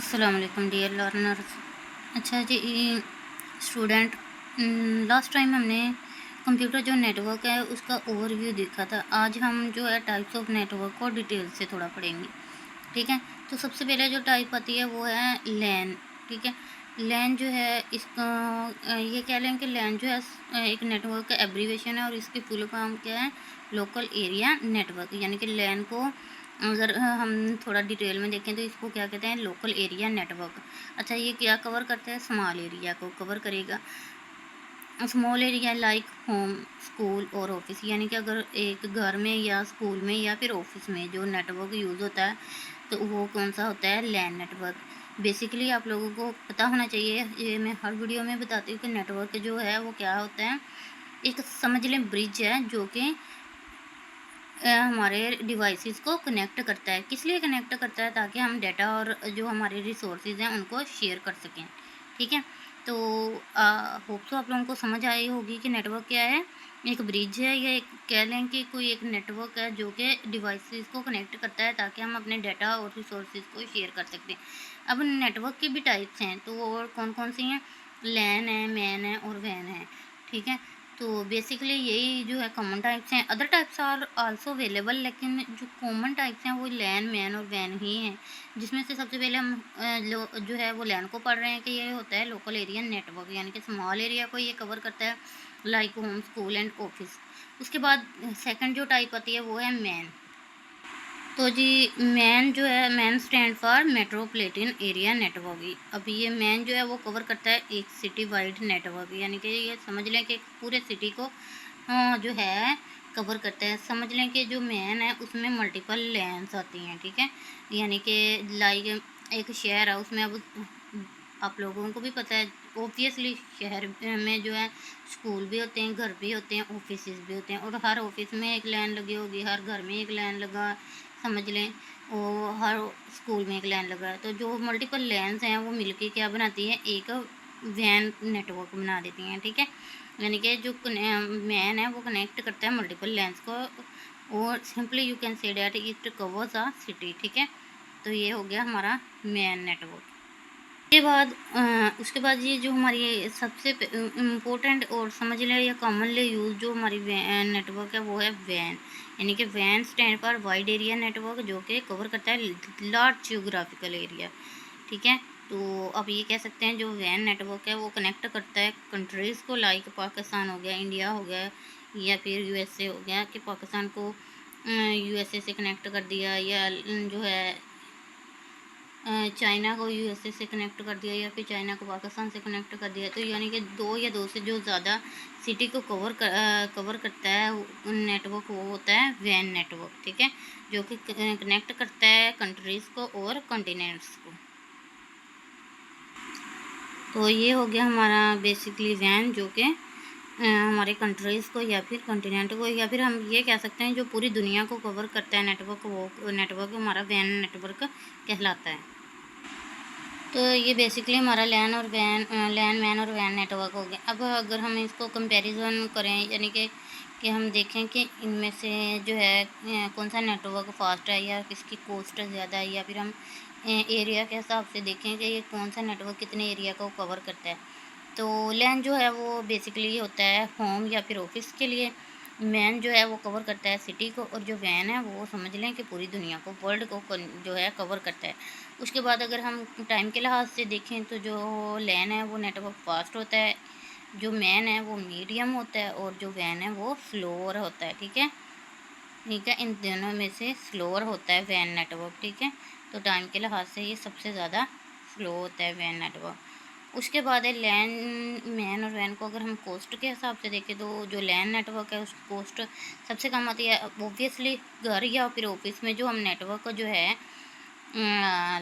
अस्सलाम वालेकुम dear learners. अच्छा जी स्टूडेंट, लास्ट टाइम हमने कंप्यूटर जो नेटवर्क है उसका ओवरव्यू देखा था। आज हम जो है टाइप्स ऑफ नेटवर्क को डिटेल से थोड़ा पढ़ेंगे। ठीक है, तो सबसे पहले जो टाइप आती है वो है लैन। ठीक है, लैन जो है इसका ये कह लें कि लैन जो है एक नेटवर्क का एब्रीवेशन है और इसकी फुल फॉर्म क्या है, लोकल एरिया नेटवर्क। यानी कि लैन को अगर हम थोड़ा डिटेल में देखें तो इसको क्या कहते हैं, लोकल एरिया नेटवर्क। अच्छा, ये क्या कवर करता है, स्मॉल एरिया को कवर करेगा। Small area like home, school और ऑफिस। यानी कि अगर एक घर में या स्कूल में या फिर ऑफिस में जो नेटवर्क यूज़ होता है तो वो कौन सा होता है, लैन नेटवर्क। बेसिकली आप लोगों को पता होना चाहिए, ये मैं हर वीडियो में बताती हूँ कि नेटवर्क जो है वो क्या होता है। एक समझ लें ब्रिज है जो कि हमारे डिवाइसेस को कनेक्ट करता है। किस लिए कनेक्ट करता है, ताकि हम डाटा और जो हमारे रिसोर्सेज हैं उनको शेयर कर सकें। ठीक है, तो होप सो आप लोगों को समझ आई होगी कि नेटवर्क क्या है। एक ब्रिज है या एक कह लें कि कोई एक नेटवर्क है जो कि डिवाइसेस को कनेक्ट करता है ताकि हम अपने डाटा और रिसोर्सेज को शेयर कर सकते हैं। अब नेटवर्क की भी टाइप्स हैं, तो और कौन कौन सी हैं, लैन है, मैन है और वैन है। ठीक है, तो बेसिकली यही जो है कॉमन टाइप्स हैं। Other types are also available, लेकिन जो कॉमन टाइप्स हैं वो लैन, मैन और वैन ही हैं। जिसमें से सबसे पहले हम जो है वो लैन को पढ़ रहे हैं कि ये होता है लोकल एरिया नेटवर्क। यानी कि स्मॉल एरिया को ये कवर करता है, like home, school and office. उसके बाद सेकंड जो टाइप आती है वो है मैन। तो जी मैन जो है, man stand for metropolitan area network. अब ये मैन जो है वो कवर करता है एक सिटी वाइड नेटवर्क। यानी कि ये समझ लें कि पूरे सिटी को जो है कवर करता है। समझ लें कि जो मैन है उसमें मल्टीपल लैंस आती हैं। ठीक है, यानी कि लाइक एक शहर है, उसमें अब आप लोगों को भी पता है ऑब्वियसली शहर में जो है स्कूल भी होते हैं, घर भी होते हैं, ऑफिस भी होते हैं, और हर ऑफिस में एक लाइन लगी होगी, हर घर में एक लाइन लगा समझ लें, और हर स्कूल में एक लाइन लगा है। तो जो मल्टीपल लाइन्स हैं वो मिलके क्या बनाती है, एक वैन नेटवर्क बना देती हैं। ठीक है, यानी कि जो मैन है वो कनेक्ट करता है मल्टीपल लाइन्स को, और simply you can say that it covers a city. ठीक है, तो ये हो गया हमारा मैन नेटवर्क। उसके बाद ये जो हमारी सबसे इम्पोर्टेंट और समझ लें या कॉमनली यूज जो हमारी नेटवर्क है वो है वैन। यानी कि वैन stand for wide area network, जो कि कवर करता है लार्ज जियोग्राफिकल एरिया। ठीक है, तो अब ये कह सकते हैं जो वैन नेटवर्क है वो कनेक्ट करता है कंट्रीज़ को, लाइक पाकिस्तान हो गया, इंडिया हो गया, या फिर यूएसए हो गया, कि पाकिस्तान को यूएसए से कनेक्ट कर दिया, या जो है चाइना को यूएसए से कनेक्ट कर दिया, या फिर चाइना को पाकिस्तान से कनेक्ट कर दिया। तो यानी कि दो या दो से जो ज़्यादा सिटी को कवर करता है नेटवर्क, वो होता है वैन नेटवर्क। ठीक है, जो कि कनेक्ट करता है कंट्रीज़ को और कॉन्टिनेंट्स को। तो ये हो गया हमारा बेसिकली वैन, जो कि हमारे कंट्रीज़ को या फिर कॉन्टिनेंट को, या फिर हम ये कह सकते हैं जो पूरी दुनिया को कवर करता है नेटवर्क, वो नेटवर्क हमारा वैन नेटवर्क कहलाता है। तो ये बेसिकली हमारा लैन मैन और वैन नेटवर्क हो गया। अब अगर हम इसको कंपैरिजन करें, यानी कि हम देखें कि इनमें से जो है कौन सा नेटवर्क फास्ट है या किसकी कॉस्ट ज़्यादा है, या फिर हम एरिया के हिसाब से देखें कि ये कौन सा नेटवर्क कितने एरिया को कवर करता है। तो लैन जो है वो बेसिकली होता है होम या फिर ऑफिस के लिए। मैन जो है वो कवर करता है सिटी को, और जो वैन है वो समझ लें कि पूरी दुनिया को, वर्ल्ड को जो है कवर करता है। उसके बाद अगर हम टाइम के लिहाज से देखें तो जो लैन है वो नेटवर्क फास्ट होता है, जो मैन है वो मीडियम होता है, और जो वैन है वो स्लोअर होता है। ठीक है, ठीक है, इन दोनों में से स्लोअर होता है वैन नेटवर्क। ठीक है, तो टाइम के लिहाज से ये सबसे ज़्यादा स्लो होता है वैन नेटवर्क। उसके बाद है लैन मैन और वैन को अगर हम कॉस्ट के हिसाब से देखें तो जो लैन नेटवर्क है उसकी कॉस्ट सबसे कम आती है। ऑब्वियसली घर या फिर ऑफिस में जो हम नेटवर्क जो है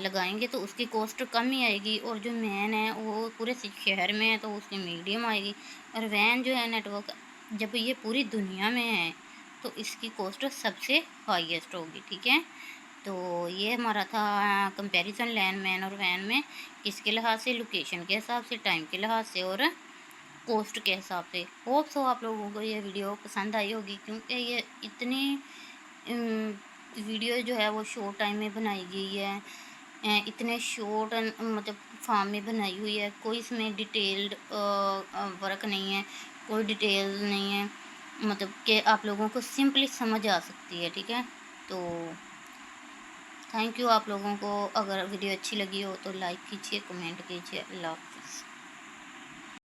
लगाएंगे तो उसकी कॉस्ट कम ही आएगी, और जो मैन है वो पूरे शहर में है तो उसकी मीडियम आएगी। और वैन जो है नेटवर्क जब ये पूरी दुनिया में है तो इसकी कॉस्ट सबसे हाईएस्ट होगी। ठीक है, तो ये हमारा था कंपैरिजन लैन मैन और वैन में, किसके लिहाज से, लोकेशन के हिसाब से, टाइम के लिहाज से और कॉस्ट के हिसाब से। होप सो आप लोगों को ये वीडियो पसंद आई होगी, क्योंकि ये इतनी वीडियो जो है वो शॉर्ट टाइम में बनाई गई है, इतने शॉर्ट मतलब फॉर्म में बनाई हुई है, कोई इसमें डिटेल्ड वर्क नहीं है, कोई डिटेल नहीं है, मतलब कि आप लोगों को सिंपली समझ आ सकती है। ठीक है, तो थैंक यू आप लोगों को। अगर वीडियो अच्छी लगी हो तो लाइक कीजिए, कमेंट कीजिए। अल्लाह हाफ़िज़।